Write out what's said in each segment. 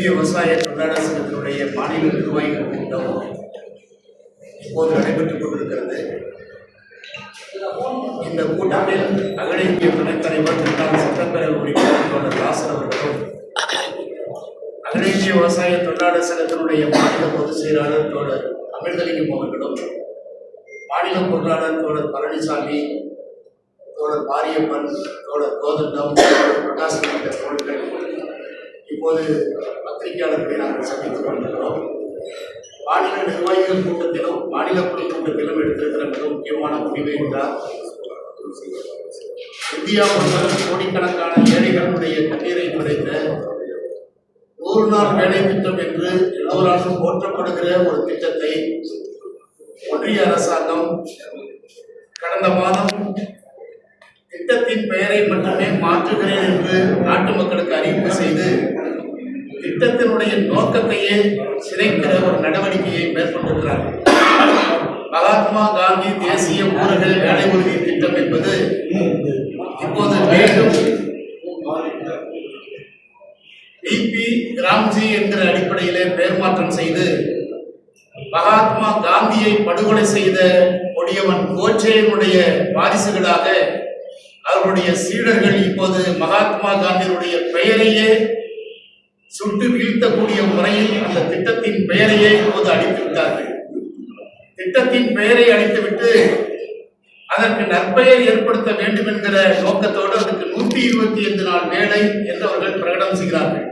விவசாய தொழிலாளர் சங்கத்தினுடைய மாநில நிர்வாகிகள் கூட்டம் இப்போது நடைபெற்றுக் கொண்டிருக்கிறது. இந்த கூட்டத்தில் அகில இந்திய துணைத் தலைவர் சட்டப்பேரவை உறுப்பினர் ராசன் அவர்களும், அகில இந்திய விவசாய தொழிலாளர் சங்கத்தினுடைய மாநில பொதுச் செயலாளர் தோழர் அமிர்தலிங்கம் அவர்களும், மாநில பொருளாளர் தோழர் பழனிசாமி, தோழர் மாரியப்பன், தோழர் கோதண்டம், பிரகாஷ் உள்ளிட்ட தோழர்கள் இப்போது பத்திரிகையாளர்களை நாங்கள் சந்தித்துக் கொண்டிருக்கிறோம். மாநில நிர்வாகிகள் கூட்டத்திலும் மாநில குழு கூட்டத்திலும் எடுத்திருக்கிற மிக முக்கியமான முடிவு என்றால், இந்தியா முழுவதும் கோடிக்கணக்கான ஏழைகளுடைய தண்ணீரை குறைத்த 100 நாள் வேலை திட்டம் என்று எல்லோராலும் போற்றப்படுகிற ஒரு திட்டத்தை ஒன்றிய அரசாங்கம் கடந்த மாதம் திட்டத்தின் பெயரை மட்டுமே மாற்றுகிறேன் என்று நாட்டு மக்களுக்கு அறிவிப்பு செய்து திட்டத்தினுடைய நோக்கத்தையே சிதைக்கிற ஒரு நடவடிக்கையை மேற்கொண்டிருக்கிறார்கள். மகாத்மா காந்தி தேசிய ஊரக வேலை உறுதி திட்டம் என்பது இப்போது மீண்டும் பிபி ராம்ஜி என்கிற அடிப்படையிலே பெயர் மாற்றம் செய்து மகாத்மா காந்தியை படுகொலை செய்த கொடியவன் கோட்சேயினுடைய வாரிசுகளாக அவருடைய சீடர்கள் இப்போது மகாத்மா காந்தியினுடைய பெயரையே சுட்டு வீழ்த்தக்கூடிய முறையில் அந்த திட்டத்தின் பெயரையே இப்போது அழித்து விட்டார்கள். திட்டத்தின் பெயரை அழித்துவிட்டு அதற்கு நற்பெயர் ஏற்படுத்த வேண்டும் என்கிற நோக்கத்தோடு அதற்கு 125 நாள் வேலை என்று அவர்கள் பிரகடனம் செய்கிறார்கள்.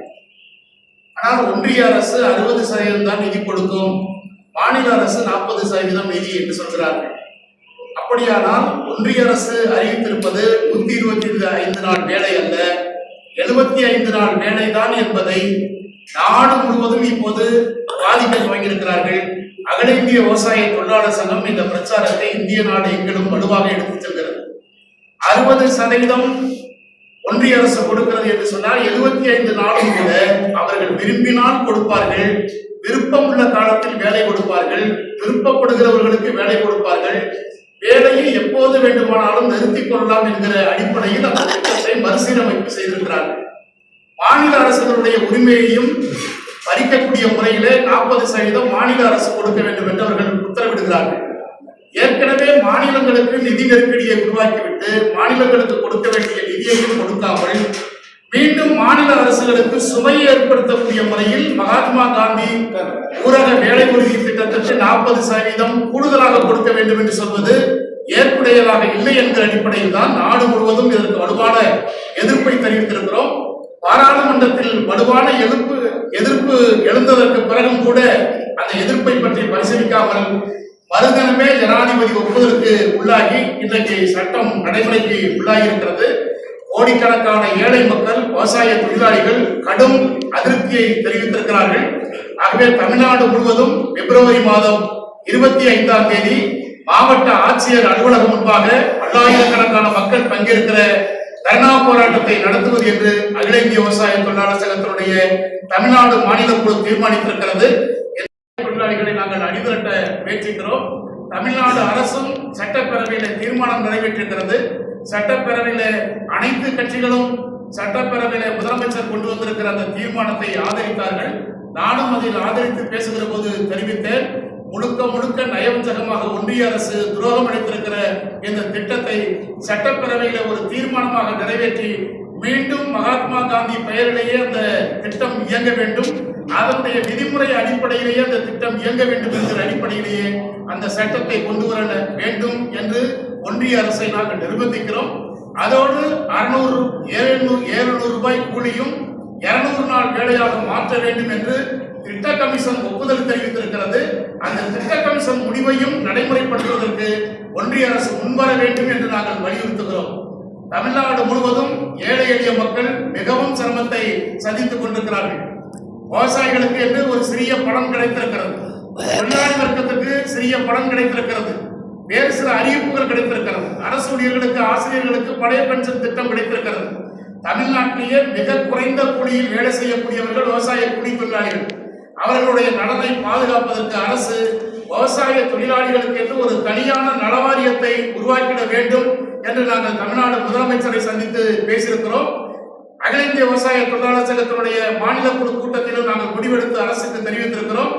ஆனால் ஒன்றிய அரசு 60% தான் நிதி கொடுக்கும், மாநில அரசு 40% நிதி என்று சொல்கிறார்கள். அப்படியானால் ஒன்றிய அரசு அறிவித்திருப்பது 125 நாள் வேலை அல்ல, 75 நாள் வேலைதான் என்பதை நாடு முழுவதும் இப்போது பாதிக்க துவங்கியிருக்கிறார்கள். அகில இந்திய விவசாய தொழிலாளர் சங்கம் இந்த பிரச்சாரத்தை இந்திய நாடு எங்கிலும் வலுவாக எடுத்துச் செல்கிறது. 60% ஒன்றிய அரசு கொடுக்கிறது என்று சொன்னால் 75 நாளும் கூட அவர்கள் விரும்பினால் கொடுப்பார்கள், விருப்பம் உள்ள காலத்தில் வேலை கொடுப்பார்கள், விருப்பப்படுகிறவர்களுக்கு வேலை கொடுப்பார்கள், வேலையை எப்போது வேண்டுமானாலும் நிறுத்திக் கொள்ளலாம் என்கிற அடிப்படையில் அந்த திட்டத்தை மறுசீரமைப்பு செய்திருக்கிறார்கள். மாநில அரசுகளுடைய உரிமையையும் பறிக்கக்கூடிய முறையிலே 40% மாநில அரசு கொடுக்க வேண்டும் என்று அவர்கள் உத்தரவிடுகிறார்கள். ஏற்கனவே மாநிலங்களுக்கு நிதி நெருக்கடியை உருவாக்கிவிட்டு மாநிலங்களுக்கு கொடுக்க வேண்டிய நிதியையும் கொடுக்காமல் மீண்டும் மாநில அரசுகளுக்கு சுமையை ஏற்படுத்தக்கூடிய முறையில் மகாத்மா காந்தி ஊரக வேலை உறுதி திட்டத்திற்கு 40% கூடுதலாக கொடுக்க வேண்டும் என்று சொல்வது ஏற்புடையதாக இல்லை என்ற அடிப்படையில் தான் நாடு முழுவதும் இதற்கு வலுவான எதிர்ப்பை தெரிவித்திருக்கிறோம். பாராளுமன்றத்தில் வலுவான எதிர்ப்பு எழுந்ததற்கு பிறகும் கூட அந்த எதிர்ப்பை பற்றி பரிசீலிக்காமல் மறுதினமே ஜனாதிபதி ஒப்புதலுக்கு உள்ளாகி இன்றைக்கு சட்டம் நடைமுறைக்கு உள்ளாகி இருக்கிறது. கோடிக்கணக்கான ஏழை மக்கள், விவசாய தொழிலாளிகள் கடும் அதிருப்தியை தெரிவித்திருக்கிறார்கள். ஆகவே தமிழ்நாடு முழுவதும் பிப்ரவரி மாதம் 25ஆம் தேதி மாவட்ட ஆட்சியர் அலுவலகம் முன்பாக பல்லாயிரக்கணக்கான மக்கள் பங்கேற்கிற தர்ணா போராட்டத்தை நடத்துவது என்று அகில இந்திய விவசாய தொழிலாளர் சங்கத்தினுடைய தமிழ்நாடு மாநில குழு தீர்மானித்திருக்கிறது. தொழிலாளிகளை நாங்கள் அணிதிரட்ட முயற்சிக்கிறோம். தமிழ்நாடு அரசும் சட்டப்பேரவையில தீர்மானம் நிறைவேற்றிருக்கிறது. சட்டப்பேரவையில அனைத்து கட்சிகளும் சட்டப்பேரவையில முதலமைச்சர் கொண்டு வந்திருக்கிற அந்த தீர்மானத்தை ஆதரித்தார்கள். நானும் அதில் ஆதரித்து பேசுகிற போது தெரிவித்தேன், முழுக்க நயவஞ்சகமாக ஒன்றிய அரசு துரோகம் அளித்திருக்கிற இந்த திட்டத்தை சட்டப்பேரவையில ஒரு தீர்மானமாக நிறைவேற்றி மீண்டும் மகாத்மா காந்தி பெயரிலேயே அந்த திட்டம் இயங்க வேண்டும், அதனுடைய விதிமுறை அடிப்படையிலேயே அந்த திட்டம் இயங்க வேண்டும் என்கிற அடிப்படையிலேயே அந்த சட்டத்தை கொண்டு வர வேண்டும் என்று ஒன்றிய அரசை நாங்கள் நிர்பந்திக்கிறோம். அதோடு 700 ரூபாய் கூலியும் 200 நாள் வேலையாக மாற்ற வேண்டும் என்று திட்ட கமிஷன் ஒப்புதல் தெரிவித்திருக்கிறது. அந்த திட்ட கமிஷன் முடிவையும் நடைமுறைப்படுத்துவதற்கு ஒன்றிய அரசு முன்வர வேண்டும் என்று நாங்கள் வலியுறுத்துகிறோம். தமிழ்நாடு முழுவதும் ஏழை எளிய மக்கள் மிகவும் சிரமத்தை சந்தித்துக் கொண்டிருக்கிறார்கள். விவசாயிகளுக்கு என்று ஒரு சிறிய பலன் கிடைத்திருக்கிறது, தொழிலாளி வர்க்கத்துக்கு சிறிய பலன் கிடைத்திருக்கிறது, வேறு சில அறிவிப்புகள் கிடைத்திருக்கிறது, அரசு ஊழியர்களுக்கு ஆசிரியர்களுக்கு பழைய பென்ஷன் திட்டம் கிடைத்திருக்கிறது. தமிழ்நாட்டிலேயே மிக குறைந்த கூலியில் வேலை செய்யக்கூடியவர்கள் விவசாய கூலி தொழிலாளிகள். அவர்களுடைய நலனை பாதுகாப்பதற்கு அரசு விவசாய தொழிலாளிகளுக்கு என்று ஒரு தனியான நலவாரியத்தை உருவாக்கிட வேண்டும் என்று நாங்கள் தமிழ்நாடு முதலமைச்சரை சந்தித்து பேசியிருக்கிறோம். அகில இந்திய விவசாய தொழிலாளர் சங்கத்தினுடைய மாநில குழு கூட்டத்திலும் நாங்கள் முடிவெடுத்து அரசுக்கு தெரிவித்திருக்கிறோம்.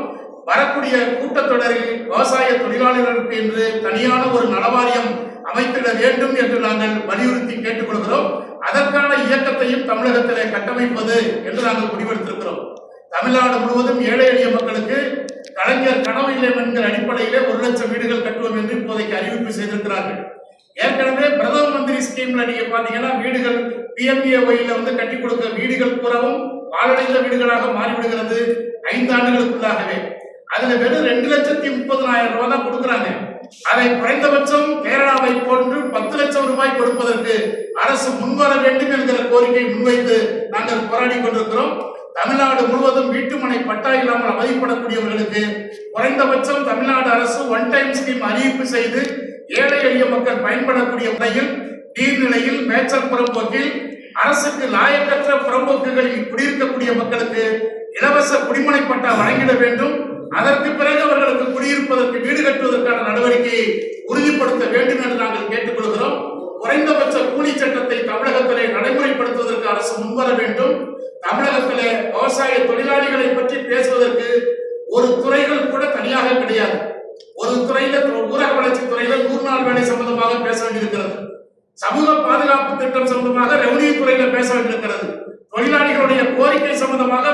வரக்கூடிய கூட்டத்தொடரில் விவசாய தொழிலாளர்களுக்கு என்று தனியான ஒரு நலவாரியம் அமைத்திட வேண்டும் என்று நாங்கள் வலியுறுத்தி கேட்டுக்கொள்கிறோம். அதற்கான இயக்கத்தையும் தமிழகத்திலே கட்டமைப்பது என்று நாங்கள் முடிவெடுத்திருக்கிறோம். தமிழ்நாடு முழுவதும் ஏழை எளிய மக்களுக்கு கலைஞர் கனவு இல்லம் என்கிற அடிப்படையிலே 1 லட்சம் வீடுகள் கட்டுவோம் என்று இப்போதைக்கு அறிவிப்பு செய்திருக்கிறார்கள். ஏற்கனவே பிரதம மந்திரி ஸ்கீம்ல நீங்க பாத்தீங்கன்னா வீடுகள் PMAY கட்டி கொடுக்க வீடுகள் புறவும் பாழடைந்த வீடுகளாக மாறிவிடுகிறது 5 ஆண்டுகளுக்குள்ளாகவே. அதுல வெறும் 2,30,000 ரூபாய் தான் கொடுக்குறாங்க. அதை குறைந்தபட்சம் கேரளாவை போன்று 10 லட்சம் ரூபாய் கொடுப்பதற்கு அரசு முன்வர வேண்டும் என்கிற கோரிக்கை முன்வைத்து நாங்கள் போராடி கொண்டிருக்கிறோம். தமிழ்நாடு முழுவதும் வீட்டுமனை பட்டா இல்லாமல் அவதிப்படக்கூடியவர்களுக்கு குறைந்தபட்சம் தமிழ்நாடு அரசு ஒன் டைம் ஸ்கீம் அறிவிப்பு செய்து ஏழை எளிய மக்கள் பயன்படக்கூடிய முறையில் நீர்நிலையில் மேய்ச்சல் புறம்போக்கில் அரசுக்கு லாயக்கற்ற புறம்போக்குகளில் குடியிருக்கக்கூடிய மக்களுக்கு இலவச குடிமனை பட்டா வழங்கிட வேண்டும். அதற்கு பிறகு அவர்களுக்கு குடியிருப்பதற்கு வீடு கட்டுவதற்கான நடவடிக்கையை உறுதிப்படுத்த வேண்டும் என்று நாங்கள் கேட்டுக்கொள்கிறோம். குறைந்தபட்ச கூலி சட்டத்தை தமிழகத்திலே நடைமுறைப்படுத்துவதற்கு அரசு முன்வர வேண்டும். தமிழகத்திலே விவசாய தொழிலாளிகளை பற்றி பேசுவதற்கு ஒரு துறைகள் கூட தனியாக கிடையாது. ஒரு துறையில ஊரக வளர்ச்சி துறையில 100 நாள் வேலை சம்பந்தமாக பேச வேண்டியிருக்கிறது, சமூக பாதுகாப்பு திட்டம் சம்பந்தமாக ரெவன்யூ துறையில பேச வேண்டியிருக்கிறது, தொழிலாளிகளுடைய கோரிக்கை சம்பந்தமாக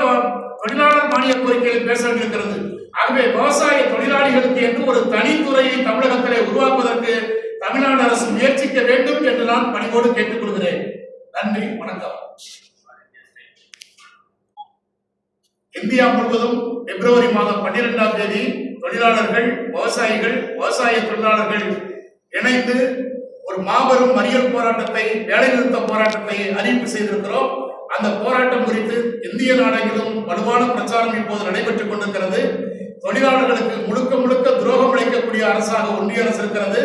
தொழிலாளர் மானிய கோரிக்கையில் பேச வேண்டியிருக்கிறது. ஆகவே விவசாய தொழிலாளிகளுக்கு என்று ஒரு தனித்துறையை தமிழகத்திலே உருவாக்குவதற்கு தமிழ்நாடு அரசு முயற்சிக்க வேண்டும் என்று நான் பணிவோடு கேட்டுக்கொள்கிறேன். நன்றி, வணக்கம். இந்தியா முழுவதும் பிப்ரவரி மாதம் 12ஆம் தேதி தொழிலாளர்கள், விவசாயிகள், விவசாய தொழிலாளர்கள் இணைந்து ஒரு மாபெரும் மறியல் போராட்டத்தை, வேலைநிறுத்த போராட்டத்தை அறிவிப்பு செய்திருக்கிறோம். அந்த போராட்டம் குறித்து இந்திய நாடெங்கிலும் வலுவான பிரச்சாரம் இப்போது நடைபெற்றுக் கொண்டிருக்கிறது. தொழிலாளர்களுக்கு முழுக்க முழுக்க துரோகம் இழைக்கக்கூடிய அரசாக ஒன்றிய அரசு இருக்கிறது.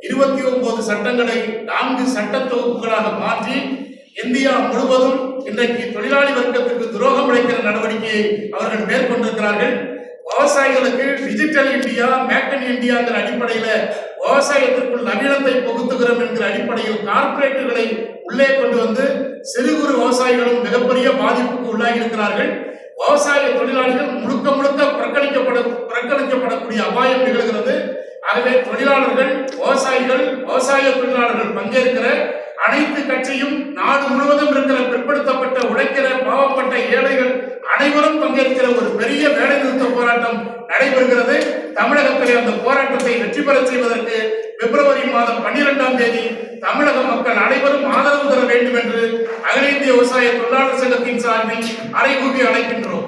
29 சட்டங்களை 4 சட்ட தொகுப்புகளாக மாற்றி இந்தியா முழுவதும் இன்றைக்கு தொழிலாளி வர்க்கத்துக்கு துரோகம் இழைக்கிற நடவடிக்கையை அவர்கள் மேற்கொண்டிருக்கிறார்கள். விவசாயிகளுக்கு digital India, make in India என்கிற அடிப்படையில விவசாயத்திற்குள் நவீனத்தை புகுத்துகிறோம் என்கிற அடிப்படையில் கார்பரேட்டுகளை உள்ளே கொண்டு வந்து சிறு குறு விவசாயிகளும் மிகப்பெரிய பாதிப்புக்கு உள்ளாகி இருக்கிறார்கள். விவசாய தொழிலாளிகள் முழுக்க முழுக்க புறக்கணிக்கப்படக்கூடிய அபாயம் நிகழ்கிறது. ஆகவே தொழிலாளர்கள், விவசாயிகள், விவசாய தொழிலாளர்கள் பங்கேற்கிற அனைத்து கட்சியும் நாடு முழுவதும் இருக்கிற பிற்படுத்தப்பட்ட, உழைக்கிற, பாவப்பட்ட ஏழைகள் அனைவரும் பங்கேற்கிற ஒரு பெரிய வேலை நிறுத்த போராட்டம் நடைபெறுகிறது. தமிழகத்திலே அந்த போராட்டத்தை வெற்றி பெற செய்வதற்கு பிப்ரவரி மாதம் 12ஆம் தேதி தமிழக மக்கள் அனைவரும் ஆதரவு தர வேண்டும் என்று அகில இந்திய விவசாய தொழிலாளர் சங்கத்தின் சார்பில் அறைகூப்பி அழைக்கின்றோம்.